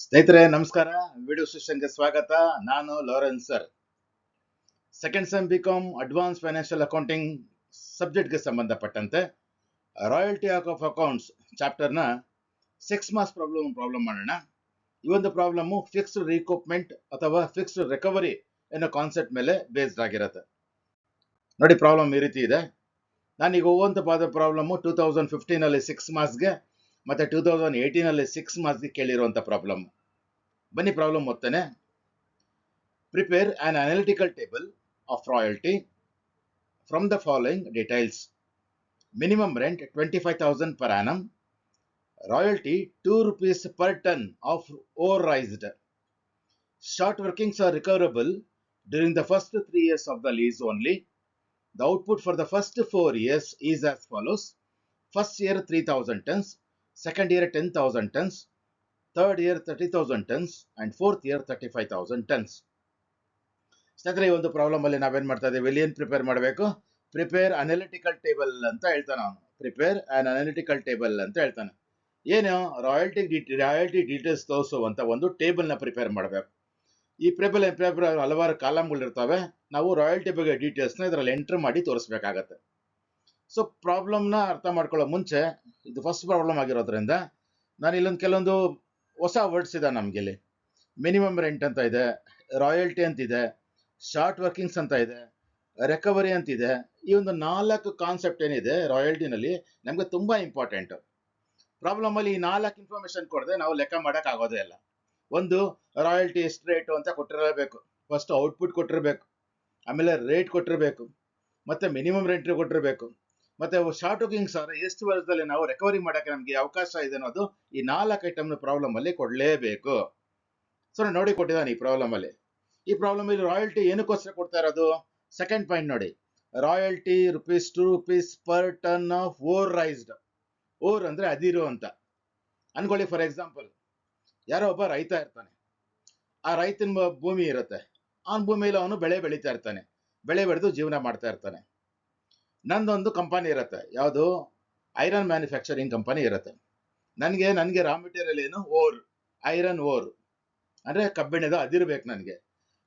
ಸ್ನೇಹಿತರೆ ನಮಸ್ಕಾರ. ವಿಡಿಯೋ ಸೆಷನ್ಗೆ ಸ್ವಾಗತ. ನಾನು Lawrence sir. Second sem BCom advance financial accounting ಸಬ್ಜೆಕ್ಟ್ಗೆ ಸಂಬಂಧಪಟ್ಟಂತೆ ರಾಯಲ್ಟಿ ಆಫ್ ಅಕೌಂಟ್ಸ್ ಚಾಪ್ಟರ್ನ 6 ಮಾರ್ಕ್ಸ್ ಪ್ರಾಬ್ಲಮ್ ಮಾಡೋಣ. ಈ ಒಂದು ಪ್ರಾಬ್ಲಮ್ಮು ಫಿಕ್ಸ್ಡ್ ರೀಕೂಪ್ಮೆಂಟ್ ಅಥವಾ ಫಿಕ್ಸ್ಡ್ ರಿಕವರಿ ಅನ್ನೋ ಕಾನ್ಸೆಪ್ಟ್ ಮೇಲೆ ಬೇಸ್ಡ್ ಆಗಿರುತ್ತೆ. ನೋಡಿ, ಪ್ರಾಬ್ಲಮ್ ಈ ರೀತಿ ಇದೆ. ನಾನೀಗ ಹೋಗುವಂತ ಪ್ರಾಬ್ಲಮ್ಮು 2015 6 ಮಾರ್ಕ್ಸ್ಗೆ ಮತ್ತೆ 2018 6 ಮಾರ್ಕ್ಸ್ಗೆ ಕೇಳಿರುವಂತ ಪ್ರಾಬ್ಲಮ್. ಬನ್ನಿ problem ಓದ್ತೇನೆ. Prepare an analytical table of royalty from the following details. Minimum rent 25,000 per annum. Royalty 2 rupees per ton of ore raised. Short workings are recoverable during the first 3 years of the lease only. The output for the first 4 years is as follows. First year 3,000 tons, second year 10,000 tons, third year 30,000 tons, and fourth year 35,000 tons. ಸ್ನೇಹಿತರೆ, ಈ ಒಂದು problem ಅಲ್ಲಿ ನಾವೇನ್ ಮಾಡ್ತಾ ಇದ್ದೀವಿ, ಇಲ್ಲಿ ಏನ್ prepare ಮಾಡಬೇಕು? ಪ್ರಿಪೇರ್ ಅನಾಲಿಟಿಕಲ್ ಟೇಬಲ್ ಅಂತ ಹೇಳ್ತಾನೆ ಅವನು. ಪ್ರಿಪೇರ್ ಅನ್ ಅನಾಲಿಟಿಕಲ್ ಟೇಬಲ್ ಅಂತ ಹೇಳ್ತಾನೆ. ಏನು? ರಾಯಲ್ಟಿ ಡೀಟೇಲ್ಸ್ ತೋರಿಸುವಂತ ಒಂದು ಟೇಬಲ್ ನ ಪ್ರಿಪೇರ್ ಮಾಡಬೇಕು. ಈ ಪೇಪರ್ ಹಲವಾರು ಕಾಲಮ್ಗಳು ಇರ್ತವೆ. ನಾವು ರಾಯಲ್ಟಿ ಬಗ್ಗೆ ಡೀಟೇಲ್ಸ್ ನ ಇದರಲ್ಲಿ ಎಂಟರ್ ಮಾಡಿ ತೋರಿಸಬೇಕಾಗತ್ತೆ. ಸೊ ಪ್ರಾಬ್ಲಮ್ ನ ಅರ್ಥ ಮಾಡ್ಕೊಳ್ಳೋ ಮುಂಚೆ, ಇದು ಫಸ್ಟ್ ಪ್ರಾಬ್ಲಮ್ ಆಗಿರೋದ್ರಿಂದ ನಾನು ಇಲ್ಲೊಂದು ಕೆಲವೊಂದು ಹೊಸ ವರ್ಡ್ಸ್ ಇದೆ ನಮ್ಗೆ. ಇಲ್ಲಿ ಮಿನಿಮಮ್ ರೆಂಟ್ ಅಂತ ಇದೆ, ರಾಯಲ್ಟಿ ಅಂತಿದೆ, ಶಾರ್ಟ್ ವರ್ಕಿಂಗ್ಸ್ ಅಂತ ಇದೆ, ರಿಕವರಿ ಅಂತಿದೆ. ಈ ಒಂದು 4 ಕಾನ್ಸೆಪ್ಟ್ ಏನಿದೆ ರಾಯಲ್ಟಿನಲ್ಲಿ ನಮ್ಗೆ ತುಂಬಾ ಇಂಪಾರ್ಟೆಂಟ್. ಪ್ರಾಬ್ಲಮ್ ಅಲ್ಲಿ ಈ 4 ಇನ್ಫಾರ್ಮೇಶನ್ ಕೊಡದೆ ನಾವು ಲೆಕ್ಕ ಮಾಡಕ್ ಆಗೋದೇ ಇಲ್ಲ. ಒಂದು, ರಾಯಲ್ಟಿ ಎಷ್ಟು ರೇಟು ಅಂತ ಕೊಟ್ಟಿರಬೇಕು. ಫಸ್ಟ್ ಔಟ್ಪುಟ್ ಕೊಟ್ಟಿರ್ಬೇಕು, ಆಮೇಲೆ ರೇಟ್ ಕೊಟ್ಟಿರ್ಬೇಕು, ಮತ್ತೆ ಮಿನಿಮಮ್ ರೆಂಟ್ ಕೊಟ್ಟಿರ್ಬೇಕು, ಮತ್ತೆ ಶಾರ್ಟ್ ವರ್ಕಿಂಗ್ಸ್ ಎಷ್ಟು ವರ್ಷದಲ್ಲಿ ನಾವು ರಿಕವರಿ ಮಾಡಕ್ಕೆ ನಮ್ಗೆ ಅವಕಾಶ ಇದೆ ಅನ್ನೋದು ಈ 4 ಐಟಮ್ ಪ್ರಾಬ್ಲಮ್ ಅಲ್ಲಿ ಕೊಡ್ಲೇಬೇಕು. ಸೊ ನೋಡಿ ಕೊಟ್ಟಿದ್ದಾನೆ ಈ ಪ್ರಾಬ್ಲಮ್ ಅಲ್ಲಿ. ಈ ಪ್ರಾಬ್ಲಮ್ ಅಲ್ಲಿ ರಾಯಲ್ಟಿ ಏನಕ್ಕೋಸ್ಕರ ಕೊಡ್ತಾ ಇರೋದು? ಸೆಕೆಂಡ್ ಪಾಯಿಂಟ್ ನೋಡಿ, royalty rupees 2 rupees per ton of ore raised. Ore ಅಂದ್ರೆ ಅದಿರು ಅಂತ ಅನ್ಕೊಳ್ಳಿ. ಫಾರ್ ಎಕ್ಸಾಂಪಲ್, ಯಾರೋ ಒಬ್ಬ ರೈತ ಇರ್ತಾನೆ. ಆ ರೈತನ ಭೂಮಿ ಇರುತ್ತೆ. ಆ ಭೂಮಿಯಲ್ಲಿ ಅವನು ಬೆಳೆ ಬೆಳೀತಾ ಇರ್ತಾನೆ, ಬೆಳೆ ಬೆಳೆದು ಜೀವನ ಮಾಡ್ತಾ ಇರ್ತಾನೆ. ನಂದೊಂದು ಕಂಪನಿ ಇರುತ್ತೆ. ಯಾವುದು? ಐರನ್ ಮ್ಯಾನುಫ್ಯಾಕ್ಚರಿಂಗ್ ಕಂಪನಿ ಇರುತ್ತೆ. ನನಗೆ ರಾ ಮೆಟೀರಿಯಲ್ ಏನು? ಓರ್, ಐರನ್ ಓರ್ ಅಂದ್ರೆ ಕಬ್ಬಿಣದ ಅದಿರ್ಬೇಕು ನನಗೆ.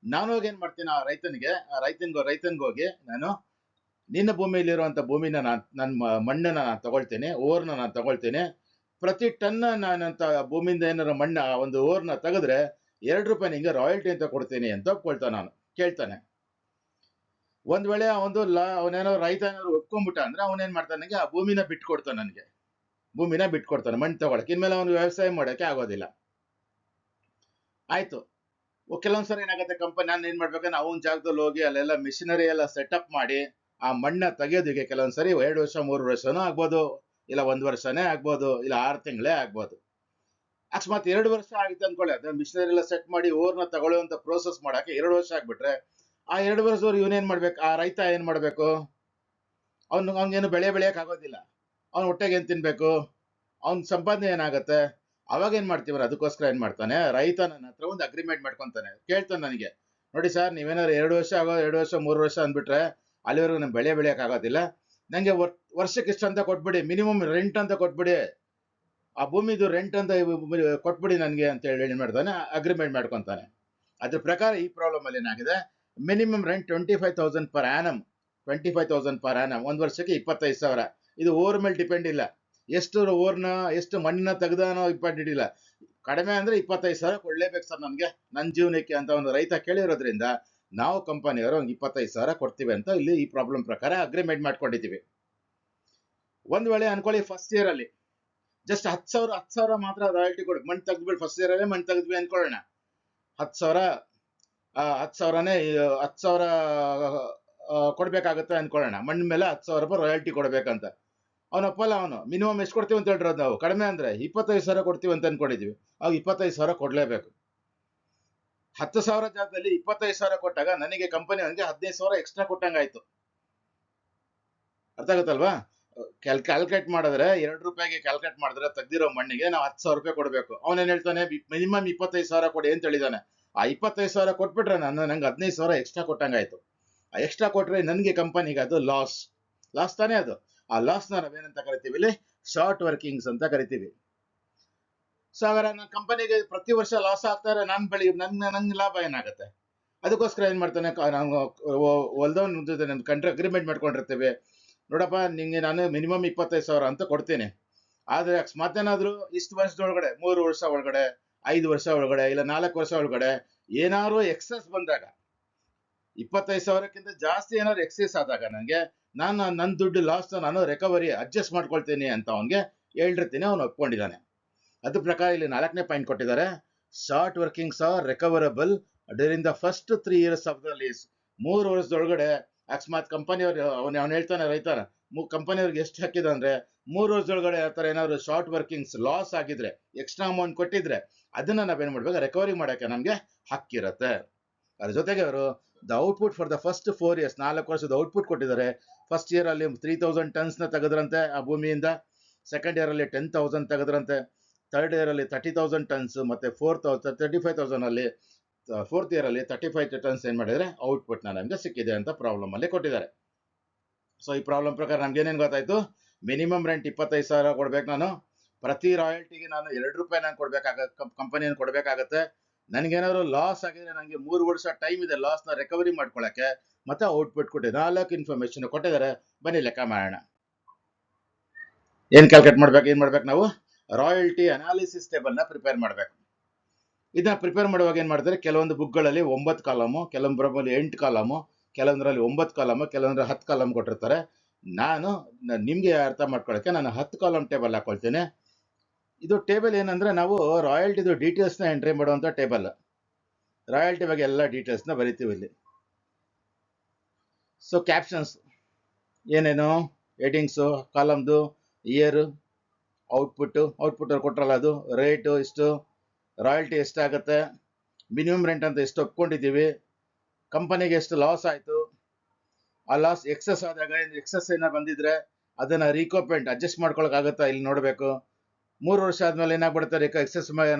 ನಾನು ಹೋಗಿ ಏನ್ ಮಾಡ್ತೀನಿ, ಆ ರೈತನಿಗೆ ಹೋಗಿ ನಾನು, ನಿನ್ನ ಭೂಮಿಯಲ್ಲಿರುವಂತ ಭೂಮಿನ ನನ್ನ ಮಣ್ಣನ್ನ ನಾನು ತಗೊಳ್ತೇನೆ, ಓರ್ನ ನಾನು ತಗೊಳ್ತೇನೆ. ಪ್ರತಿ ಟನ್ ನಾನಂತ ಭೂಮಿಯಿಂದ ಏನಾರ ಮಣ್ಣ ಒಂದು ಓರ್ನ ತೆಗೆದ್ರೆ 2 ರೂಪಾಯಿ ನಿಂಗೆ ರಾಯಲ್ಟಿ ಅಂತ ಕೊಡ್ತೀನಿ ಅಂತ ಕೇಳ್ತಾನೆ. ಒಂದ್ ವೇಳೆ ಅವನೇನೋ ರೈತ ಏನಾದ್ರು ಒಪ್ಕೊಂಡ್ಬಿಟ್ಟ ಅಂದ್ರೆ ಅವನೇನ್ ಮಾಡ್ತಾನೆ, ನನಗೆ ಆ ಭೂಮಿನ ಬಿಟ್ಕೊಡ್ತಾನೆ ಮಣ್ಣು ತಗೊಳಕ್ಕೆ. ಇನ್ಮೇಲೆ ಅವನು ವ್ಯವಸಾಯ ಮಾಡೋಕೆ ಆಗೋದಿಲ್ಲ. ಆಯ್ತು. ಕೆಲವೊಂದ್ಸರಿ ಏನಾಗುತ್ತೆ, ಕಂಪನಿ ನಾನು ಏನ್ ಮಾಡ್ಬೇಕಂದ್ರೆ ಅವನ ಜಾಗದಲ್ಲಿ ಹೋಗಿ ಅಲ್ಲೆಲ್ಲ ಮಿಷಿನರಿ ಎಲ್ಲ ಸೆಟಪ್ ಮಾಡಿ ಆ ಮಣ್ಣ ತೆಗೆಯೋದಿಗೆ ಕೆಲವೊಂದ್ಸರಿ 2 ವರ್ಷ 3 ವರ್ಷನೂ ಆಗ್ಬೋದು, ಇಲ್ಲ 1 ವರ್ಷನೇ ಆಗ್ಬೋದು, ಇಲ್ಲ 6 ತಿಂಗಳೇ ಆಗ್ಬೋದು. ಅಕಸ್ಮಾತ್ 2 ವರ್ಷ ಆಗಿತ್ತು ಅನ್ಕೊಳ್ಳಿ, ಅದ ಮಿಷಿನರಿ ಎಲ್ಲ ಸೆಟ್ ಮಾಡಿ ಓರ್ನ ತಗೊಳ್ಳುವಂತ ಪ್ರೋಸೆಸ್ ಮಾಡಕ್ಕೆ 2 ವರ್ಷ ಆಗ್ಬಿಟ್ರೆ, ಆ 2 ವರ್ಷದವ್ರು ಇವನೇನ್ ಮಾಡ್ಬೇಕು? ಆ ರೈತ ಏನ್ ಮಾಡ್ಬೇಕು? ಅವ್ನಿಗೇನು ಬೆಳೆಯಕ್ ಆಗೋದಿಲ್ಲ. ಅವ್ನ ಹೊಟ್ಟೆಗೆ ಏನ್ ತಿನ್ಬೇಕು? ಅವ್ನ ಸಂಪಾದನೆ ಏನಾಗತ್ತೆ? ಅವಾಗ ಏನ್ ಮಾಡ್ತೀವ್ರ? ಅದಕ್ಕೋಸ್ಕರ ಏನ್ ಮಾಡ್ತಾನೆ, ರೈತ ನನ್ನ ಹತ್ರ ಒಂದು ಅಗ್ರಿಮೆಂಟ್ ಮಾಡ್ಕೊಂತಾನೆ. ಕೇಳ್ತಾನೆ ನನಗೆ, ನೋಡಿ ಸರ್, ನೀವೇನಾದ್ರು 2 ವರ್ಷ 3 ವರ್ಷ ಅಂದ್ಬಿಟ್ರೆ ಅಲ್ಲಿವರೆಗೂ ನಾನು ಬೆಳೆಯಕ್ ಆಗೋದಿಲ್ಲ. ನಂಗೆ ವರ್ಷಕ್ಕೆ ಇಷ್ಟ ಅಂತ ಕೊಟ್ಬಿಡಿ, ಮಿನಿಮಮ್ ರೆಂಟ್ ಅಂತ ಕೊಟ್ಬಿಡಿ, ಆ ಭೂಮಿದು ರೆಂಟ್ ಅಂತ ಕೊಟ್ಬಿಡಿ ನನ್ಗೆ ಅಂತ ಹೇಳಿ ಏನ್ ಮಾಡ್ತಾನೆ, ಅಗ್ರಿಮೆಂಟ್ ಮಾಡ್ಕೊಂತಾನೆ. ಅದ್ರ ಪ್ರಕಾರ ಈ ಪ್ರಾಬ್ಲಮ್ ಅಲ್ಲಿ ಏನಾಗಿದೆ, minimum rent 25,000 per annum. 25,000 per annum, ಒಂದ್ ವರ್ಷಕ್ಕೆ 25,000. ಇದು ಓವರ್ ಮೇಲೆ ಡಿಪೆಂಡ್ ಇಲ್ಲ, ಎಷ್ಟು ಮಣ್ಣನ್ನ ತೆಗ್ದಾನೋ ಇಂಪಾರ್ಟೆಂಟ್ ಇಲ್ಲ. ಕಡಿಮೆ ಅಂದ್ರೆ 25,000 ಕೊಡ್ಲೇಬೇಕು ಸರ್ ನನ್ಗೆ, ನನ್ನ ಜೀವನಕ್ಕೆ ಅಂತ ಒಂದು ರೈತ ಕೇಳಿರೋದ್ರಿಂದ ನಾವು ಕಂಪನಿಯವರು ಅವ್ನಿಗೆ 25,000 ಕೊಡ್ತೀವಿ ಅಂತ ಇಲ್ಲಿ ಈ ಪ್ರಾಬ್ಲಮ್ ಪ್ರಕಾರ ಅಗ್ರಿಮೆಂಟ್ ಮಾಡ್ಕೊಂಡಿದ್ದೀವಿ. ಒಂದ್ ವೇಳೆ ಅನ್ಕೊಳ್ಳಿ, ಫಸ್ಟ್ ಇಯರ್ ಅಲ್ಲಿ ಜಸ್ಟ್ 10,000 ಮಾತ್ರ ರಾಯಲ್ಟಿ ಕೊಡಿ, ಮಣ್ಣು ತೆಗ್ದ್ಬಿಟ್ಟು ಫಸ್ಟ್ ಇಯರ್ ಅಲ್ಲೇ ಮಣ್ಣು ತೆಗೆದ್ವಿ ಅನ್ಕೊಳ್ಳೋಣ. 10,000 10,000 ಕೊಡ್ಬೇಕಾಗತ್ತೆ ಅನ್ಕೊಳ್ಳೋಣ. ಮಣ್ಣ ಮೇಲೆ 10,000 ರೂಪಾಯಿ ರಾಯಲ್ಟಿ ಕೊಡ್ಬೇಕಂತ. ಅವನಪ್ಪಲ್ಲ, ಅವನು ಮಿನಿಮಮ್ ಎಷ್ಟು ಕೊಡ್ತೀವಿ ಅಂತ ಹೇಳಿರೋದು ನಾವು, ಕಡಿಮೆ ಅಂದ್ರೆ 25,000 ಕೊಡ್ತೀವಿ ಅಂತ ಅನ್ಕೊಂಡಿದೀವಿ. ಅವಾಗ 25,000 ಕೊಡ್ಲೇಬೇಕು. 10,000 ಜಾಗದಲ್ಲಿ 25,000 ಕೊಟ್ಟಾಗ ನನಗೆ ಕಂಪನಿ ಅವನಿಗೆ 15,000 ಎಕ್ಸ್ಟ್ರಾ ಕೊಟ್ಟಂಗಾಯ್ತು. ಅರ್ಥ ಆಗುತ್ತಲ್ವಾ? ಕ್ಯಾಲ್ಕುಲೇಟ್ ಮಾಡಿದ್ರೆ 2 ರೂಪಾಯಿಗೆ ಕ್ಯಾಲ್ಕುಲೇಟ್ ಮಾಡಿದ್ರೆ ತೆಗ್ದಿರೋ ಮಣ್ಣಿಗೆ ನಾವು 10,000 ರೂಪಾಯಿ ಕೊಡ್ಬೇಕು. ಅವನೇನ್ ಹೇಳ್ತಾನೆ, ಮಿನಿಮಮ್ 25,000 ಕೊಡಿ ಅಂತ ಹೇಳಿದಾನೆ. ಆ 25,000 ಕೊಟ್ಬಿಟ್ರೆ ನಂಗೆ 15,000 ಎಕ್ಸ್ಟ್ರಾ ಕೊಟ್ಟಂಗಾಯ್ತು. ಆ ಎಕ್ಸ್ಟ್ರಾ ಕೊಟ್ರೆ ನನಗೆ ಕಂಪನಿಗೆ ಅದು ಲಾಸ್ ತಾನೇ ಅದು. ಆ ಲಾಸ್ ನ ನಾವೇನಂತ ಕರಿತೀವಿ? ಇಲ್ಲಿ ಶಾರ್ಟ್ ವರ್ಕಿಂಗ್ಸ್ ಅಂತ ಕರಿತೀವಿ. ಸೊ ಹಾಗಾದ್ರೆ ನನ್ನ ಕಂಪನಿಗೆ ಪ್ರತಿ ವರ್ಷ ಲಾಸ್ ಆಗ್ತಾರೆ, ನಂಗೆ ಲಾಭ ಏನಾಗುತ್ತೆ? ಅದಕ್ಕೋಸ್ಕರ ಏನ್ ಮಾಡ್ತಾನೆ, ನಾವು ಹೊಲ್ದವನ್ ಜೊತೆ ಅಗ್ರಿಮೆಂಟ್ ಮಾಡ್ಕೊಂಡಿರ್ತೇವೆ, ನೋಡಪ್ಪ ನಿಂಗೆ ನಾನು ಮಿನಿಮಮ್ 25,000 ಅಂತ ಕೊಡ್ತೀನಿ, ಆದ್ರೆ ಅಕಸ್ಮಾತ್ ಏನಾದ್ರು ಇಷ್ಟು ವರ್ಷದೊಳಗಡೆ 3 ವರ್ಷ ಒಳಗಡೆ 5 ವರ್ಷ ಒಳಗಡೆ ಇಲ್ಲ 4 ವರ್ಷ ಒಳಗಡೆ ಏನಾದ್ರು ಎಕ್ಸಸ್ ಬಂದಾಗ 25,000ಕ್ಕಿಂತ ಜಾಸ್ತಿ ಏನಾದ್ರು ಎಕ್ಸೆಸ್ ಆದಾಗ ನನಗೆ ನನ್ನ ದುಡ್ಡು ಲಾಸ್ ನಾನು ರಿಕವರಿ ಅಡ್ಜಸ್ಟ್ ಮಾಡ್ಕೊಳ್ತೀನಿ ಅಂತ ಅವನಿಗೆ ಹೇಳಿರ್ತೀನಿ. ಅವನು ಒಪ್ಕೊಂಡಿದ್ದಾನೆ. ಅದ್ರ ಪ್ರಕಾರ ಇಲ್ಲಿ 4ನೇ ಪಾಯಿಂಟ್ ಕೊಟ್ಟಿದ್ದಾರೆ. Short workings are recoverable during the first 3 years of the lease. 3 ವರ್ಷದೊಳಗಡೆ ಅಕಸ್ಮಾತ್ ಕಂಪನಿಯವ್ರು ಅವನು ಹೇಳ್ತಾನೆ, ರೈತರ ಕಂಪನಿಯವ್ರಿಗೆ ಎಷ್ಟು ಹಾಕಿದ ಅಂದ್ರೆ 3 ವರ್ಷದೊಳಗಡೆ ಆ ಥರ ಏನಾದ್ರು ಶಾರ್ಟ್ ವರ್ಕಿಂಗ್ಸ್ ಲಾಸ್ ಆಗಿದ್ರೆ, ಎಕ್ಸ್ಟ್ರಾ ಅಮೌಂಟ್ ಕೊಟ್ಟಿದ್ರೆ ಅದನ್ನ ನಾವೇನ್ ಮಾಡ್ಬೇಕು, ರಿಕವರಿ ಮಾಡಕ್ಕೆ ನಮ್ಗೆ ಹಕ್ಕಿರತ್ತೆ. ಅದ್ರ ಜೊತೆಗೆ ಅವರು the output for the first 4 years 4 ವರ್ಷದ ಔಟ್ಪುಟ್ ಕೊಟ್ಟಿದ್ದಾರೆ. ಫಸ್ಟ್ ಇಯರ್ ಅಲ್ಲಿ 3,000 ಟನ್ಸ್ ನ ತೆಗೆದ್ರಂತೆ ಆ ಭೂಮಿಯಿಂದ, ಸೆಕೆಂಡ್ ಇಯರ್ ಅಲ್ಲಿ 10,000 ತೆಗೆದ್ರಂತೆ, ಥರ್ಡ್ ಇಯರ್ ಅಲ್ಲಿ 30,000 ಟನ್ಸ್, ಮತ್ತೆ 35,000 ಅಲ್ಲಿ ಫೋರ್ತ್ ಇಯರ್ ಅಲ್ಲಿ 35 ಟನ್ಸ್ ಏನ್ ಮಾಡಿದ್ರೆ ಔಟ್ಪುಟ್ ನಮ್ಗೆ ಸಿಕ್ಕಿದೆ ಅಂತ ಪ್ರಾಬ್ಲಮ್ ಅಲ್ಲಿ ಕೊಟ್ಟಿದ್ದಾರೆ. ಸೊ ಈ ಪ್ರಾಬ್ಲಮ್ ಪ್ರಕಾರ ನಮ್ಗೆ ಏನೇನು ಗೊತ್ತಾಯ್ತು, ಮಿನಿಮಮ್ ರೆಂಟ್ 25,000 ಕೊಡ್ಬೇಕು ನಾನು, ಪ್ರತಿ ರಾಯಲ್ಟಿಗೆ ನಾನು 2 ರೂಪಾಯಿ ನಾನು ಕಂಪನಿಯನ್ನು ಕೊಡ್ಬೇಕಾಗತ್ತೆ. ನನಗೇನಾದ್ರು ಲಾಸ್ ಆಗಿದ್ರೆ ನನಗೆ 3 ವರ್ಷ ಟೈಮ್ ಇದೆ ಲಾಸ್ ನ ರಿಕವರಿ ಮಾಡ್ಕೊಳಕ್ಕೆ, ಮತ್ತೆ ಔಟ್ಪುಟ್ ಕೊಟ್ಟಿದೆ. 4 ಇನ್ಫಾರ್ಮೇಶನ್ ಕೊಟ್ಟಿದ್ದಾರೆ. ಬನ್ನಿ ಲೆಕ್ಕ ಮಾಡೋಣ. ಏನ್ ಕ್ಯಾಲ್ಕುಲೇಟ್ ಮಾಡ್ಬೇಕು ನಾವು, ರಾಯಲ್ಟಿ ಅನಾಲಿಸಿಸ್ ಟೇಬಲ್ ನ ಪ್ರಿಪೇರ್ ಮಾಡ್ಬೇಕು. ಇದನ್ನ ಪ್ರಿಪೇರ್ ಮಾಡುವಾಗ ಏನ್ ಮಾಡ್ತಾರೆ, ಕೆಲವೊಂದು ಬುಕ್ಗಳಲ್ಲಿ 9 ಕಾಲಮು, ಕೆಲವೊಂದ್ರಲ್ಲಿ 8 ಕಾಲಮು, ಕೆಲವೊಂದ್ರಲ್ಲಿ 9 ಕಾಲಮು, ಕೆಲವೊಂದ್ರ 10 ಕಾಲಮ್ ಕೊಟ್ಟಿರ್ತಾರೆ. ನಿಮ್ಗೆ ಅರ್ಥ ಮಾಡ್ಕೊಳಕ್ಕೆ ನಾನು 10 ಕಾಲಮ್ ಟೇಬಲ್ ಹಾಕೊಳ್ತೇನೆ. ಇದು ಟೇಬಲ್ ಏನಂದ್ರೆ ನಾವು ರಾಯಲ್ಟಿದು ಡೀಟೇಲ್ಸ್ ನ ಎಂಟ್ರಿ ಮಾಡುವಂತ ಟೇಬಲ್. ರಾಯಲ್ಟಿ ಬಗ್ಗೆ ಎಲ್ಲ ಡೀಟೇಲ್ಸ್ ನ ಬರಿತೀವಿ ಇಲ್ಲಿ. ಸೊ ಕ್ಯಾಪ್ಷನ್ಸ್ ಏನೇನು, ಹೆಡಿಂಗ್ಸು, ಕಾಲಮ್ದು, ಇಯರ್, ಔಟ್ಪುಟ್ ಅವ್ರು ಕೊಟ್ರಲ್ಲ ಅದು, ರೇಟು ಇಷ್ಟು, ರಾಯಲ್ಟಿ ಎಷ್ಟಾಗುತ್ತೆ, ಮಿನಿಮಮ್ ರೆಂಟ್ ಅಂತ ಎಷ್ಟು ಒಪ್ಕೊಂಡಿದ್ದೀವಿ, ಕಂಪನಿಗೆ ಎಷ್ಟು ಲಾಸ್ ಆಯ್ತು, ಆ ಲಾಸ್ ಎಕ್ಸಸ್ ಆದಾಗ ಎಕ್ಸಸ್ ಏನೋ ಬಂದಿದ್ರೆ ಅದನ್ನ ರೀಕೋಪೆಂಟ್ ಅಡ್ಜಸ್ಟ್ ಮಾಡ್ಕೊಳಕ್ ಆಗುತ್ತಾ ಇಲ್ಲಿ ನೋಡ್ಬೇಕು. 3 ವರ್ಷ ಆದ್ಮೇಲೆ ಏನಾಗ್ಬಿಡುತ್ತೆ, ಎಕ್ಸಸ್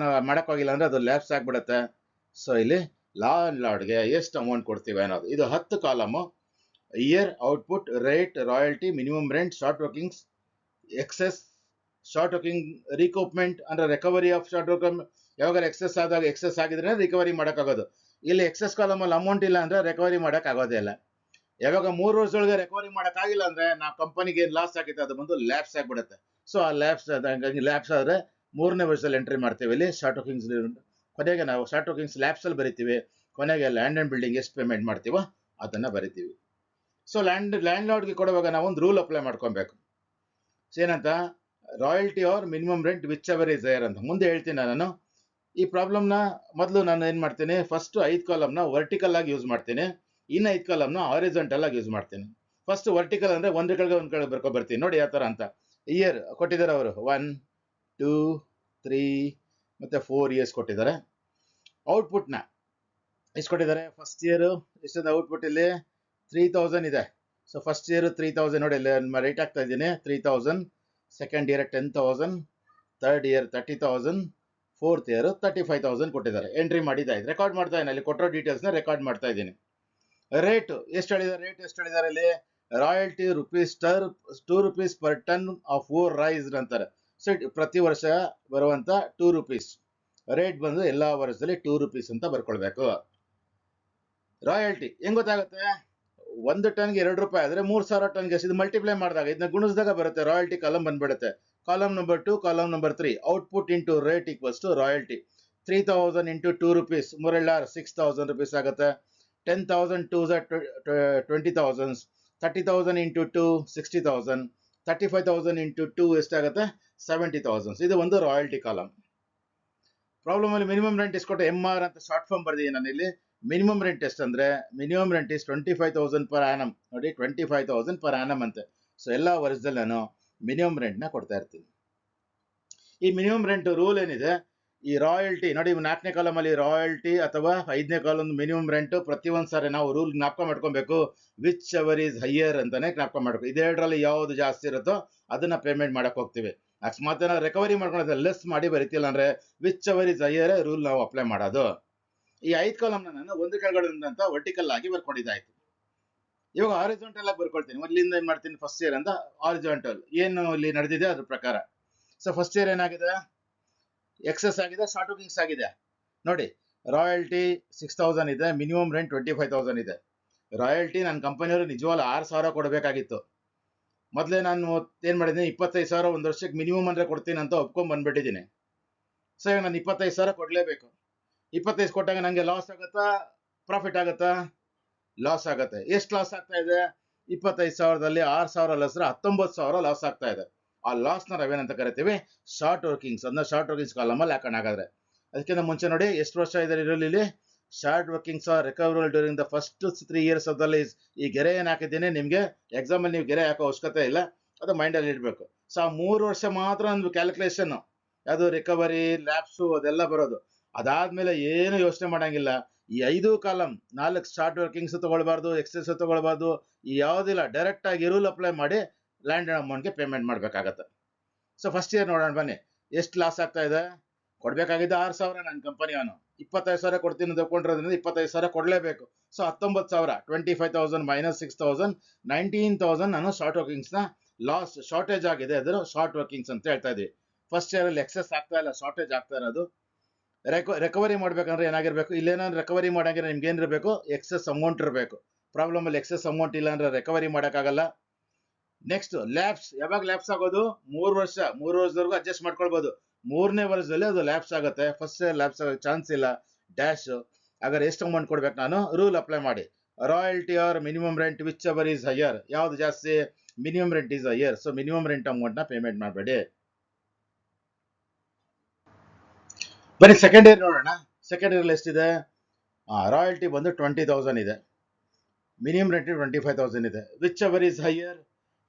ಮಾಡಕ್ಕಾಗಿಲ್ಲ ಅಂದ್ರೆ ಅದು ಲ್ಯಾಪ್ಸ್ ಆಗ್ಬಿಡುತ್ತೆ. ಸೊ ಇಲ್ಲಿ ಲಾರ್ಡ್ಗೆ ಎಷ್ಟು ಅಮೌಂಟ್ ಕೊಡ್ತೀವಿ ಅನ್ನೋದು. ಇದು 10 column. Year, output, rate, royalty, minimum rent, short workings, excess, short working, recoupment ಅಂದ್ರೆ ರಿಕವರಿ ಆಫ್ ಶಾರ್ಟ್ ವರ್ಕಿಂಗ್. ಯಾವಾಗ ಎಕ್ಸೆಸ್ ಆದಾಗ ಎಕ್ಸೆಸ್ ಆಗಿದ್ರೆ ರಿಕವರಿ ಮಾಡೋಕ್ಕಾಗೋದು. ಇಲ್ಲಿ ಎಕ್ಸೆಸ್ ಕಾಲಮ್ ಅಲ್ಲಿ ಅಮೌಂಟ್ ಇಲ್ಲ ಅಂದ್ರೆ ರಿಕವರಿ ಮಾಡಕ್ ಆಗೋದೇ ಇಲ್ಲ. ಯಾವಾಗ 3 ವರ್ಷದೊಳಗೆ ರಿಕವರಿ ಮಾಡಕ್ಕಾಗಿಲ್ಲ ಅಂದ್ರೆ ನಾವು ಕಂಪನಿಗೆ ಲಾಸ್ ಆಗಿದೆ ಅದು ಬಂದು ಲ್ಯಾಪ್ಸ್ ಆಗ್ಬಿಡುತ್ತೆ. ಸೊ ಆ ಲ್ಯಾಪ್ಸ್ ಆದ್ರೆ 3ನೇ ವರ್ಷದಲ್ಲಿ ಎಂಟ್ರಿ ಮಾಡ್ತೀವಿ ಇಲ್ಲಿ ಶಾರ್ಟ್ ವರ್ಕಿಂಗ್ಸ್. ಕೊನೆಗೆ ನಾವು ಶಾರ್ಟ್ ವರ್ಕಿಂಗ್ಸ್ ಲ್ಯಾಪ್ಸ್ ಅಲ್ಲಿ ಬರಿತೀವಿ. ಕೊನೆಗೆ ಲ್ಯಾಂಡ್ ಅಂಡ್ ಬಿಲ್ಡಿಂಗ್ ಎಷ್ಟು ಪೇಮೆಂಟ್ ಮಾಡ್ತೀವೋ ಅದನ್ನ ಬರಿತೀವಿ. ಸೊ ಲ್ಯಾಂಡ್ ಲಾರ್ಡ್ಗೆ ಕೊಡುವಾಗ ನಾವು ಒಂದು ರೂಲ್ ಅಪ್ಲೈ ಮಾಡ್ಕೊಬೇಕು. ಏನಂತ, royalty or minimum rent whichever is higher ಅಂತ ಮುಂದೆ ಹೇಳ್ತೀನಿ ನಾನು. ಈ ಪ್ರಾಬ್ಲಮ್ನ ಮೊದಲು ನಾನು ಏನ್ ಮಾಡ್ತೀನಿ, ಫಸ್ಟ್ 5 ಕಾಲಮ್ನ ವರ್ಟಿಕಲ್ ಆಗಿ ಯೂಸ್ ಮಾಡ್ತೀನಿ, ಇನ್ನು 5 ಕಾಲಮ್ನ ಹಾರಿಜಾಂಟಲ್ ಆಗಿ ಯೂಸ್ ಮಾಡ್ತೀನಿ. ಫಸ್ಟ್ ವರ್ಟಿಕಲ್ ಅಂದ್ರೆ ಒಂದ್ ಕಡೆ ಬರ್ತೀನಿ ನೋಡಿ ಯಾವ ತರ ಅಂತ. ಇಯರ್ ಕೊಟ್ಟಿದ್ದಾರೆ ಅವರು 1, 2, 3 ಮತ್ತೆ 4 ಇಯರ್ಸ್ ಕೊಟ್ಟಿದ್ದಾರೆ. ಔಟ್ಪುಟ್ ನ ಎಷ್ಟು ಕೊಟ್ಟಿದ್ದಾರೆ, ಫಸ್ಟ್ ಇಯರ್ ಎಷ್ಟಿದೆ ಔಟ್ಪುಟ್ ಇಲ್ಲಿ 3,000 ಇದೆ. ಸೊ ಫಸ್ಟ್ ಇಯರ್ 3,000 ನೋಡಿ ರೈಟ್ ಆಗ್ತಾ ಇದ್ದೀನಿ, 3,000. Second year 10,000, third year 30,000, fourth year 35,000 ಕೊಟ್ಟಿದ್ದಾರೆ. ಎಂಟ್ರಿ ಮಾಡಿದ್ದಾಯ್ತು, ರೆಕಾರ್ಡ್ ಮಾಡ್ತಾ ಇದ್ದೀನಿ, ಅಲ್ಲಿ ಕೊಟ್ಟಿರೋ ಡೀಟೇಲ್ಸ್ ನ ರೆಕಾರ್ಡ್ ಮಾಡ್ತಾ ಇದ್ದೀನಿ. ರೇಟ್ ಎಷ್ಟು ಹೇಳಿದ್ದಾರೆ ಇಲ್ಲಿ, royalty ₹2 per ton of ore raised ಅಂತಾರೆ. ಸೊ ಪ್ರತಿ ವರ್ಷ ಬರುವಂತ ₹2. ರೇಟ್ ಬಂದು ಎಲ್ಲಾ ವರ್ಷದಲ್ಲಿ ₹2 ಅಂತ ಬರ್ಕೊಳ್ಬೇಕು. ರಾಯಲ್ಟಿ ಹೆಂಗ್ ಗೊತ್ತಾಗುತ್ತೆ, 1 ಟನ್ಗೆ ₹2 ಆದ್ರೆ 3,000 ಟನ್ಗೆ ಇದು ಮಲ್ಟಿಪ್ಲೈ ಮಾಡಿದಾಗ ಇದನ್ನ ಗುಣಿಸಿದಾಗ ಬರುತ್ತೆ, ರಾಯಲ್ಟಿ ಕಾಲಮ್ ಬಂದ್ಬಿಡುತ್ತೆ. Column number 2, column number 3, output into rate equals to royalty. 3,000 into ₹2, 3 ₹6,000 ಆಗುತ್ತೆ. 10,000 2 20,000, 30,000 ಇಂಟು 2 60,000, 35,000 ಇಂಟು 2 ಎಷ್ಟಾಗುತ್ತೆ 70,000. ಇದು ಒಂದು ರಾಯಲ್ಟಿ ಕಾಲಮ್. ಪ್ರಾಬ್ಲಮ್ ಅಲ್ಲಿ ಮಿನಿಮಮ್ ರೆಂಟ್ ಎಷ್ಟು ಕೊಟ್ಟು MR ಅಂತ ಶಾರ್ಟ್ ಫಾರ್ಮ್ ಬರ್ದಿದ್ದೀನಿ ನಾನು ಇಲ್ಲಿ. ಮಿನಿಮಮ್ ರೆಂಟ್ ಎಷ್ಟು ಅಂದ್ರೆ, minimum rent is 25,000 per annum. ನೋಡಿ 25,000 ಪರ್ ಆನಮ್ ಅಂತೆ. ಸೊ ಎಲ್ಲಾ ವರ್ಷದಲ್ಲಿ ನಾನು ಮಿನಿಮಮ್ ರೆಂಟ್ ನ ಕೊಡ್ತಾ ಇರ್ತೀನಿ. ಈ ಮಿನಿಮಮ್ ರೆಂಟ್ ರೂಲ್ ಏನಿದೆ, ಈ ರಾಯಲ್ಟಿ ನೋಡಿ 4ನೇ ಕಾಲಮ್ ಅಲ್ಲಿ ರಾಯಲ್ಟಿ ಅಥವಾ 5ನೇ ಕಾಲಮ್ ಮಿನಿಮಮ್ ರೆಂಟ್ ಪ್ರತಿ ಒಂದ್ಸಾರಿ ನಾವು ರೂಲ್ ಜ್ಞಾಪಕ ಮಾಡ್ಕೊಬೇಕು. ವಿಚ್ ಎವರ್ ಈಸ್ ಹೈಯರ್ ಅಂತಾನೆ ಜ್ಞಾಪಕ ಮಾಡ್ಬೇಕು. ಇದೆರಡರಲ್ಲಿ ಯಾವ್ದು ಜಾಸ್ತಿ ಇರುತ್ತೋ ಅದನ್ನ ಪೇಮೆಂಟ್ ಮಾಡಕ್ ಹೋಗ್ತೀವಿ. ಅಕಸ್ಮಾತ್ ರಿಕವರಿ ಮಾಡ್ಕೊಳ್ಳೋದು ಲೆಸ್ ಮಾಡಿ ಬರೀತಿಲ್ಲ ಅಂದ್ರೆ which ever is higher rule ನಾವು ಅಪ್ಲೈ ಮಾಡೋದು. ಈ 5 ಕಾಲಮ್ ನಾನು ಒಂದು ಕೆಳಗಡೆ ಅಂತ ವರ್ಟಿಕಲ್ ಆಗಿ ಬರ್ಕೊಂಡಿದ್ದಾಯ್ತು. ಇವಾಗ ಹಾರಿಜಾಂಟಲ್ ಆಗಿ ಬರ್ಕೊಳ್ತೀನಿ. ಮೊದಲಿಂದ ಏನ್ ಮಾಡ್ತೀನಿ, ಫಸ್ಟ್ ಇಯರ್ ಅಂತ ಹಾರಿಜಾಂಟಲ್ ಏನು ಇಲ್ಲಿ ನಡೆದಿದೆ ಅದ್ರ ಪ್ರಕಾರ. ಸೊ ಫಸ್ಟ್ ಇಯರ್ ಏನಾಗಿದೆ, ಎಕ್ಸೆಸ್ ಆಗಿದೆ, ಶಾರ್ಟ್ ವರ್ಕಿಂಗ್ಸ್ ಆಗಿದೆ. ನೋಡಿ, ರಾಯಲ್ಟಿ 6,000 ಇದೆ, ಮಿನಿಮಮ್ ರೆಂಟ್ 25,000 ಇದೆ. ರಾಯಲ್ಟಿ ನನ್ನ ಕಂಪನಿಯವರು ನಿಜವಾಗ್ಲೂ 6,000 ಕೊಡಬೇಕಾಗಿತ್ತು. ಮೊದಲೇ ನಾನು ಏನು ಮಾಡಿದ್ದೀನಿ, 25,000 ಒಂದು ವರ್ಷಕ್ಕೆ ಮಿನಿಮಮ್ ಅಂದರೆ ಕೊಡ್ತೀನಿ ಅಂತ ಒಪ್ಕೊಂಡ್ ಬಂದ್ಬಿಟ್ಟಿದ್ದೀನಿ. ಸೊ ಈಗ ನಾನು 25,000 ಕೊಡಲೇಬೇಕು. 25 ಕೊಟ್ಟಾಗ ನನಗೆ ಲಾಸ್ ಆಗುತ್ತಾ, ಪ್ರಾಫಿಟ್ ಆಗುತ್ತಾ? ಲಾಸ್ ಆಗುತ್ತೆ. ಎಷ್ಟು ಲಾಸ್ ಆಗ್ತಾ ಇದೆ? 25,000ದಲ್ಲಿ 6,000 ಲಾಸ್, 19,000 ಲಾಸ್ ಆಗ್ತಾ ಇದೆ. ಆ ಲಾಸ್ನ ನಾವೇನಂತ ಕರಿತೀವಿ? Short workings. ಅದನ್ನ ಶಾರ್ಟ್ ವರ್ಕಿಂಗ್ಸ್ ಕಾಲಮಲ್ಲಿ ಹಾಕೋಣ. ಹಾಗಾದ್ರೆ ಅದಕ್ಕಿಂತ ಮುಂಚೆ ನೋಡಿ, ಎಷ್ಟು ವರ್ಷ ಇದೆ ಇದರಲ್ಲಿ? Short workings are recoverable during the first 3 years of the lease. ಈ ಗೆರೆ ಏನು ಹಾಕಿದ್ದೀನಿ ನಿಮಗೆ ಎಕ್ಸಾಮ್ ಅಲ್ಲಿ, ನೀವು ಗೆರೆ ಹಾಕೋ ಅವಶ್ಯಕತೆ ಇಲ್ಲ, ಅದು ಮೈಂಡಲ್ಲಿ ಇಡಬೇಕು. ಸೊ ಆ 3 ವರ್ಷ ಮಾತ್ರ ಒಂದು ಕ್ಯಾಲ್ಕುಲೇಷನ್, ಅದು ರಿಕವರಿ, ಲ್ಯಾಪ್ಸು ಅದೆಲ್ಲ ಬರೋದು. ಅದಾದ್ಮೇಲೆ ಏನು ಯೋಚನೆ ಮಾಡಂಗಿಲ್ಲ. ಈ 5 ಕಾಲಮ್, 4 ಶಾರ್ಟ್ ವರ್ಕಿಂಗ್ಸ್ ತಗೊಳ್ಬಾರ್ದು, ಎಕ್ಸೆಸ್ ತಗೊಳ್ಬಾರ್ದು, ಈ ಯಾವುದಿಲ್ಲ, ಡೈರೆಕ್ಟ್ ಆಗಿ ರೂಲ್ ಅಪ್ಲೈ ಮಾಡಿ ಲ್ಯಾಂಡ್ ಅಮೌಂಟ್ಗೆ ಪೇಮೆಂಟ್ ಮಾಡಬೇಕಾಗತ್ತೆ. ಸೊ ಫಸ್ಟ್ ಇಯರ್ ನೋಡೋಣ ಬನ್ನಿ, ಎಷ್ಟು ಲಾಸ್ ಆಗ್ತಾ ಇದೆ. ಕೊಡ್ಬೇಕಾಗಿದ್ದ 6,000 ನನ್ನ ಕಂಪನಿ ಅವನು 25,000 ಕೊಡ್ತೀನಿ ತಗೊಂಡಿರೋದ್ರಿಂದ 25,000 ಕೊಡಲೇಬೇಕು. ಸೊ 19,000, 25,000 ಮೈನಸ್ 6,000, 19,000 ನಾನು ಶಾರ್ಟ್ ವರ್ಕಿಂಗ್ಸ್ನ ಲಾಸ್, ಶಾರ್ಟೇಜ್ ಆಗಿದೆ, ಅದರ ಶಾರ್ಟ್ ವರ್ಕಿಂಗ್ಸ್ ಅಂತ ಹೇಳ್ತಾ ಇದ್ವಿ. ಫಸ್ಟ್ ಇಯರ್ ಅಲ್ಲಿ ಎಕ್ಸೆಸ್ ಆಗ್ತಾ ಇಲ್ಲ, ಶಾರ್ಟೇಜ್ ಆಗ್ತಾ ಇರೋದು. ರಿಕವರಿ ಮಾಡ್ಬೇಕಂದ್ರೆ ಏನಾಗಿರ್ಬೇಕು? ಇಲ್ಲೇನಾದ್ರು ರಿಕವರಿ ಮಾಡಂಗಿದ್ರೆ ನಿಮ್ಗೆ ಏನಿರಬೇಕು? ಎಕ್ಸೆಸ್ ಅಮೌಂಟ್ ಇರಬೇಕು. ಪ್ರಾಬ್ಲಮ್ ಅಲ್ಲಿ ಎಕ್ಸೆಸ್ ಅಮೌಂಟ್ ಇಲ್ಲ ಅಂದ್ರೆ ರಿಕವರಿ ಮಾಡೋಕ್ಕಾಗಲ್ಲ. Next labs. ಯಾವಾಗ ಲ್ಯಾಬ್ಸ್ ಆಗೋದು? 3 ವರ್ಷ. 3 ವರ್ಷದವರೆಗೂ ಅಡ್ಜಸ್ಟ್ ಮಾಡ್ಕೊಳ್ಬಹುದು. 3ನೇ ವರ್ಷದಲ್ಲಿ ಅದು ಲ್ಯಾಬ್ಸ್ ಆಗುತ್ತೆ. ಫಸ್ಟ್ ಲ್ಯಾಬ್ಸ್ ಆಗೋ ಚಾನ್ಸ್ ಇಲ್ಲ. ಡ್ಯಾಶ್. ಹಾಗಾದ್ರೆ ಎಷ್ಟು ಅಮೌಂಟ್ ಕೊಡ್ಬೇಕು ನಾನು? ರೂಲ್ ಅಪ್ಲೈ ಮಾಡಿ. Royalty or minimum rent whichever is higher. ಯಾವ್ದು ಜಾಸ್ತಿ? Minimum rent is higher. So minimum rent amount ನ ಪೇಮೆಂಟ್ ಮಾಡಬೇಡಿ. ಬರೀ ಸೆಕೆಂಡ್ ಇಯರ್ ನೋಡೋಣ. ಸೆಕೆಂಡ್ ಇಯರ್ ಎಷ್ಟಿದೆ? ರಾಯಲ್ಟಿ ಬಂದು 20,000 ಇದೆ, ಮಿನಿಮಮ್ ರೆಂಟ್ 25,000 ಇದೆ. Whichever is higher?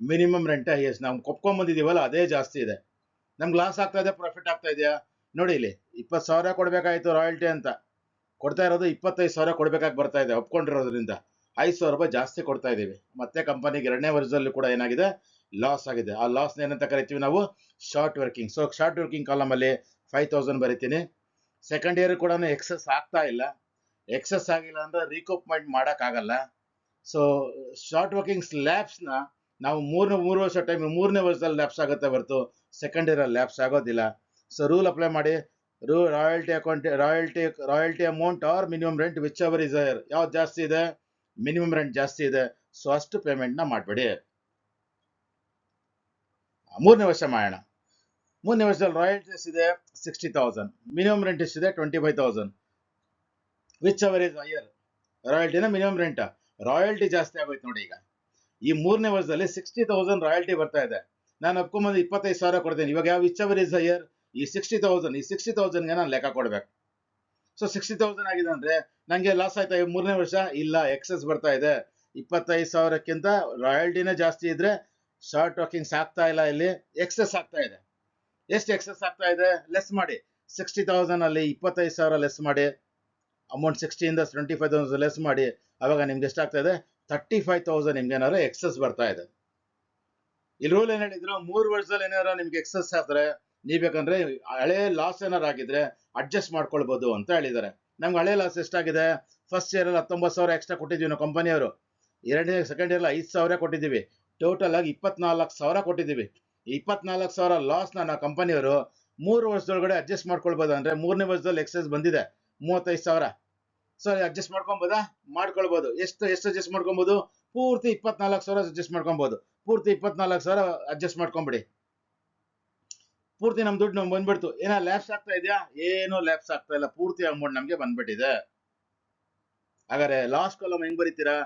Minimum rent highest. ನಾವು ಕೊಪ್ಕೊಂಬಂದಿದೀವಲ್ಲ ಅದೇ ಜಾಸ್ತಿ ಇದೆ. ನಮ್ಗೆ ಲಾಸ್ ಆಗ್ತಾ ಇದೆ, ಪ್ರಾಫಿಟ್ ಆಗ್ತಾ ಇದೆಯಾ? ನೋಡಿ, ಇಲ್ಲಿ 20,000 ಕೊಡಬೇಕಾಯ್ತು ರಾಯಲ್ಟಿ ಅಂತ, ಕೊಡ್ತಾ ಇರೋದು 25,000 ಕೊಡಬೇಕಾಗಿ ಬರ್ತಾ ಇದೆ ಒಪ್ಕೊಂಡಿರೋದ್ರಿಂದ. 5,000 ರೂಪಾಯಿ ಜಾಸ್ತಿ ಕೊಡ್ತಾ ಇದೀವಿ. ಮತ್ತೆ ಕಂಪನಿಗೆ 2ನೇ ವರ್ಷದಲ್ಲಿ ಕೂಡ ಏನಾಗಿದೆ? ಲಾಸ್ ಆಗಿದೆ. ಆ ಲಾಸ್ ಏನಂತ ಕರಿತೀವಿ ನಾವು? Short working. So short working column ಅಲ್ಲಿ 5,000 ಬರಿತೀನಿ. ಸೆಕೆಂಡ್ ಇಯರ್ ಕೂಡ ಎಕ್ಸೆಸ್ ಆಗ್ತಾ ಇಲ್ಲ. ಎಕ್ಸೆಸ್ ಆಗಿಲ್ಲ ಅಂದ್ರೆ ರೀಕೂಪ್ಮೆಂಟ್ ಆಗಲ್ಲ. ಸೊ ಶಾರ್ಟ್ ವರ್ಕಿಂಗ್ ಲ್ಯಾಬ್ಸ್ ನ ನಾವು 3 ವರ್ಷ ಟೈಮ್, 3ನೇ ವರ್ಷದಲ್ಲಿ ಲ್ಯಾಬ್ಸ್ ಆಗುತ್ತೆ ಹೊರತು ಸೆಕೆಂಡ್ ಇಯರ್ ಅಲ್ಲಿ ಲ್ಯಾಬ್ಸ್ ಆಗೋದಿಲ್ಲ. ಸೊ ರೂಲ್ ಅಪ್ಲೈ ಮಾಡಿ. Royalty account, royalty amount or minimum rent whichever is higher. ಯಾವ್ದು ಜಾಸ್ತಿ ಇದೆ? ಮಿನಿಮಮ್ ರೆಂಟ್ ಜಾಸ್ತಿ ಇದೆ. ಸೊ ಅಷ್ಟು ಪೇಮೆಂಟ್ ನ ಮಾಡಬೇಡಿ. 3ನೇ ವರ್ಷ ಮಾಡೋಣ. 3ನೇ ವರ್ಷದಲ್ಲಿ ರಾಯಲ್ಟಿ ಎಷ್ಟಿದೆ? 60,000. ಮಿನಿಮಮ್ ರೆಂಟ್ ಎಷ್ಟಿದೆ? 25,000. Whichever is higher? ರಾಯಲ್ಟಿನ ಮಿನಿಮಮ್ ರೆಂಟ್? ರಾಯಲ್ಟಿ ಜಾಸ್ತಿ ಆಗೋಯ್ತು ನೋಡಿ. ಈಗ ಈ 3ನೇ ವರ್ಷದಲ್ಲಿ 60,000 ರಾಯಲ್ಟಿ ಬರ್ತಾ ಇದೆ. ನಾನು ಒಪ್ಕೊಂಬಂದು 25,000 ಕೊಡ್ತೀನಿ. ಇವಾಗ ಯಾವ ವಿಚ್ ಎವರ್ ಇಸ್ ಹೈಯರ್? ಈ 60,000. ಈ 60,000ಗೆ ನಾನು ಲೆಕ್ಕ ಕೊಡ್ಬೇಕು. ಸೊ 60,000 ಆಗಿದೆ ಅಂದ್ರೆ ನಂಗೆ ಲಾಸ್ ಆಯ್ತಾ 3ನೇ ವರ್ಷ? ಇಲ್ಲ, ಎಕ್ಸೆಸ್ ಬರ್ತಾ ಇದೆ. 25,000ಕ್ಕಿಂತ ರಾಯಲ್ಟಿನೇ ಜಾಸ್ತಿ ಇದ್ರೆ ಶಾರ್ಟ್ ವರ್ಕಿಂಗ್ಸ್ ಆಗ್ತಾ ಇಲ್ಲ, ಇಲ್ಲಿ ಎಕ್ಸೆಸ್ ಆಗ್ತಾ ಇದೆ. ಎಷ್ಟು ಎಕ್ಸೆಸ್ ಆಗ್ತಾ ಇದೆ? ಲೆಸ್ ಮಾಡಿ. 60,000 ಅಲ್ಲಿ 25,000 ಲೆಸ್ ಮಾಡಿ. ಅಮೌಂಟ್ 60 ಇಂದ 25,000 ಲೆಸ್ ಮಾಡಿ. ಅವಾಗ ನಿಮ್ಗೆ ಎಷ್ಟಾಗ್ತಾ ಇದೆ? 35,000 ನಿಮ್ಗೆ ಏನಾದ್ರು ಎಕ್ಸೆಸ್ ಬರ್ತಾ ಇದೆ. ಇಲ್ಲಿ ರೂಲ್ ಏನ್ ಹೇಳಿದ್ರು? 3 ವರ್ಷದಲ್ಲಿ ಏನಾದ್ರು ನಿಮ್ಗೆ ಎಕ್ಸೆಸ್ ಆದ್ರೆ ನೀವ್ ಬೇಕಂದ್ರೆ ಹಳೆ ಲಾಸ್ ಏನಾರು ಆಗಿದ್ರೆ ಅಡ್ಜಸ್ಟ್ ಮಾಡ್ಕೊಳ್ಬಹುದು ಅಂತ ಹೇಳಿದ್ದಾರೆ. ನಮ್ಗೆ ಹಳೆ ಲಾಸ್ ಎಷ್ಟಾಗಿದೆ? ಫಸ್ಟ್ ಇಯರ್ ಅಲ್ಲಿ 19,000 ಎಕ್ಸ್ಟ್ರಾ ಕೊಟ್ಟಿದ್ದೀವಿ ನಾವು ಕಂಪನಿಯವರು. ಸೆಕೆಂಡ್ ಇಯರ್ 5,000 ಕೊಟ್ಟಿದ್ದೀವಿ. ಟೋಟಲ್ ಆಗಿ 24,000 ಕೊಟ್ಟಿದ್ದೀವಿ. 24,000 ಲಾಸ್ ನಾವು ಕಂಪನಿಯವರು 3 ವರ್ಷದೊಳಗಡೆ ಅಡ್ಜಸ್ಟ್ ಮಾಡ್ಕೊಳ್ಬಹುದು. ಅಂದ್ರೆ 3ನೇ ವರ್ಷದಲ್ಲಿ ಎಕ್ಸೆಸ್ ಬಂದಿದೆ 35,000. ಸೊ ಅಡ್ಜಸ್ಟ್ ಮಾಡ್ಕೊಬೋದಾ? ಮಾಡ್ಕೊಳ್ಬಹುದು. ಎಷ್ಟು ಅಡ್ಜಸ್ಟ್ ಮಾಡ್ಕೊಬಹುದು? ಪೂರ್ತಿ 24,000 ಅಡ್ಜಸ್ಟ್ ಮಾಡ್ಕೊಬಹುದು. ಪೂರ್ತಿ 24,000 ಅಡ್ಜಸ್ಟ್ ಮಾಡ್ಕೊಂಬಿಡಿ. ಪೂರ್ತಿ ನಮ್ ದುಡ್ಡು ನಮ್ಗೆ ಬಂದ್ಬಿಡ್ತು. ಏನೋ ಲ್ಯಾಪ್ಸ್ ಆಗ್ತಾ ಇದೆಯಾ? ಏನೋ ಲ್ಯಾಪ್ಸ್ ಆಗ್ತಾ ಇಲ್ಲ, ಪೂರ್ತಿ ಅಮೌಂಟ್ ನಮ್ಗೆ ಬಂದ್ಬಿಟ್ಟಿದೆ. ಹಾಗಾದ್ರೆ ಲಾಸ್ಟ್ ಕಾಲಮ್ ಹೆಂಗ್ ಬರೀತೀರಾ?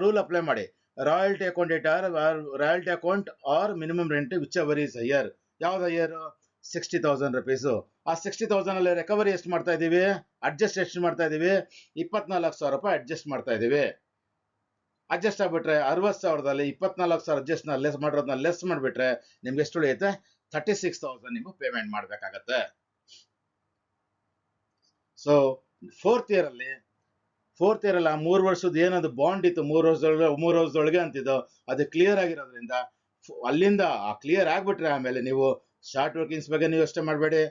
ರೂಲ್ ಅಪ್ಲೈ ಮಾಡಿ. Royalty account royalty account or minimum rent whichever is higher. ಯಾವ್ದು ಹೈಯರ್? 60,000 rupees. ಆ 60,000 ಅಲ್ಲಿ ರಿಕವರಿ ಎಷ್ಟು ಮಾಡ್ತಾ ಇದೀವಿ? ಅಡ್ಜಸ್ಟ್ ಎಷ್ಟು ಮಾಡ್ತಾ ಇದೀವಿ? 24,000 ರೂಪಾಯಿ ಅಡ್ಜಸ್ಟ್ ಮಾಡ್ತಾ ಇದೀವಿ. ಅಡ್ಜಸ್ಟ್ ಆಗ್ಬಿಟ್ರೆ 60,000ದಲ್ಲಿ 24,000 ಅಡ್ಜಸ್ಟ್ ಲೆಸ್ ಮಾಡಿರೋದನ್ನ ಲೆಸ್ ಮಾಡ್ಬಿಟ್ರೆ ನಿಮ್ಗೆ ಎಷ್ಟು ಉಳಿಯುತ್ತೆ? 36,000 ನೀವು ಪೇಮೆಂಟ್ ಮಾಡ್ಬೇಕಾಗತ್ತೆ. ಸೊ ಫೋರ್ತ್ ಇಯರ್ ಅಲ್ಲಿ ಆ 3 ವರ್ಷದ ಏನದು ಬಾಂಡ್ ಇತ್ತು, 3 ವರ್ಷದೊಳಗೆ ಅಂತಿದ್ದು, ಅದು ಕ್ಲಿಯರ್ ಆಗಿರೋದ್ರಿಂದ ಅಲ್ಲಿಂದ ಕ್ಲಿಯರ್ ಆಗ್ಬಿಟ್ರೆ ಆಮೇಲೆ ನೀವು ಶಾರ್ಟ್ ವರ್ಕಿಂಗ್ಸ್ ಬಗ್ಗೆ ನೀವು ಯೋಚನೆ ಮಾಡಬೇಡಿ,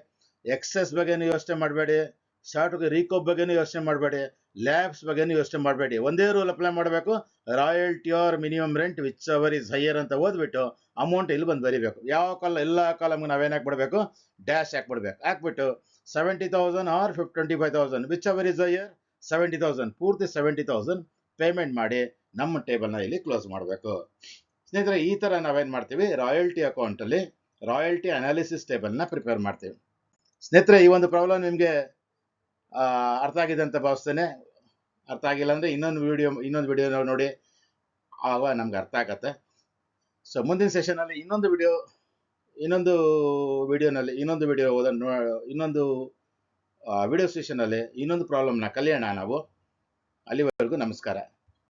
ಎಕ್ಸೆಸ್ ಬಗ್ಗೆ ನೀವು ಯೋಚನೆ ಮಾಡಬೇಡಿ, ಶಾರ್ಟ್ ರೀಕೋಪ್ ಬಗ್ಗೆ ಯೋಚನೆ ಮಾಡಬೇಡಿ. ಲ್ಯಾಬ್ಸ್ ಬಗ್ಗೆನೂ ಯೋಚನೆ ಮಾಡಬೇಡಿ. ಒಂದೇ ರೂಲ್ ಅಪ್ಲೈ ಮಾಡಬೇಕು, royalty or minimum rent whichever is higher ಅಂತ ಓದ್ಬಿಟ್ಟು ಅಮೌಂಟ್ ಇಲ್ಲಿ ಬಂದು ಬರೀಬೇಕು. ಯಾವ ಎಲ್ಲ ಕಾಲಮ್ಗೆ ನಾವೇನು ಹಾಕ್ಬಿಡ್ಬೇಕು, ಡ್ಯಾಶ್ ಹಾಕ್ಬಿಡ್ಬೇಕು. ಹಾಕ್ಬಿಟ್ಟು 70,000 or 25,000 whichever is higher 70,000, ಪೂರ್ತಿ 70,000 ಪೇಮೆಂಟ್ ಮಾಡಿ ನಮ್ಮ ಟೇಬಲ್ನ ಇಲ್ಲಿ ಕ್ಲೋಸ್ ಮಾಡಬೇಕು. ಸ್ನೇಹಿತರೆ, ಈ ಥರ ನಾವೇನು ಮಾಡ್ತೀವಿ, ರಾಯಲ್ಟಿ ಅಕೌಂಟಲ್ಲಿ ರಾಯಲ್ಟಿ ಅನಾಲಿಸಿಸ್ ಟೇಬಲ್ನ ಪ್ರಿಪೇರ್ ಮಾಡ್ತೀವಿ. ಸ್ನೇಹಿತರೆ, ಈ ಒಂದು ಪ್ರಾಬ್ಲಮ್ ನಿಮಗೆ ಅರ್ಥ ಆಗಿದೆ ಅಂತ ಭಾವಿಸ್ತೇನೆ. ಅರ್ಥ ಆಗಿಲ್ಲ ಅಂದರೆ ಇನ್ನೊಂದು ವಿಡಿಯೋ ನೋಡಿ, ಆಗ ನಮ್ಗೆ ಅರ್ಥ ಆಗತ್ತೆ. ಸೊ ಮುಂದಿನ ಸೆಷನಲ್ಲಿ ಇನ್ನೊಂದು ವಿಡಿಯೋ ಸೆಷನಲ್ಲಿ ಇನ್ನೊಂದು ಪ್ರಾಬ್ಲಮ್ನ ಕಲಿಯೋಣ ನಾವು. ಅಲ್ಲಿವರೆಗೂ ನಮಸ್ಕಾರ.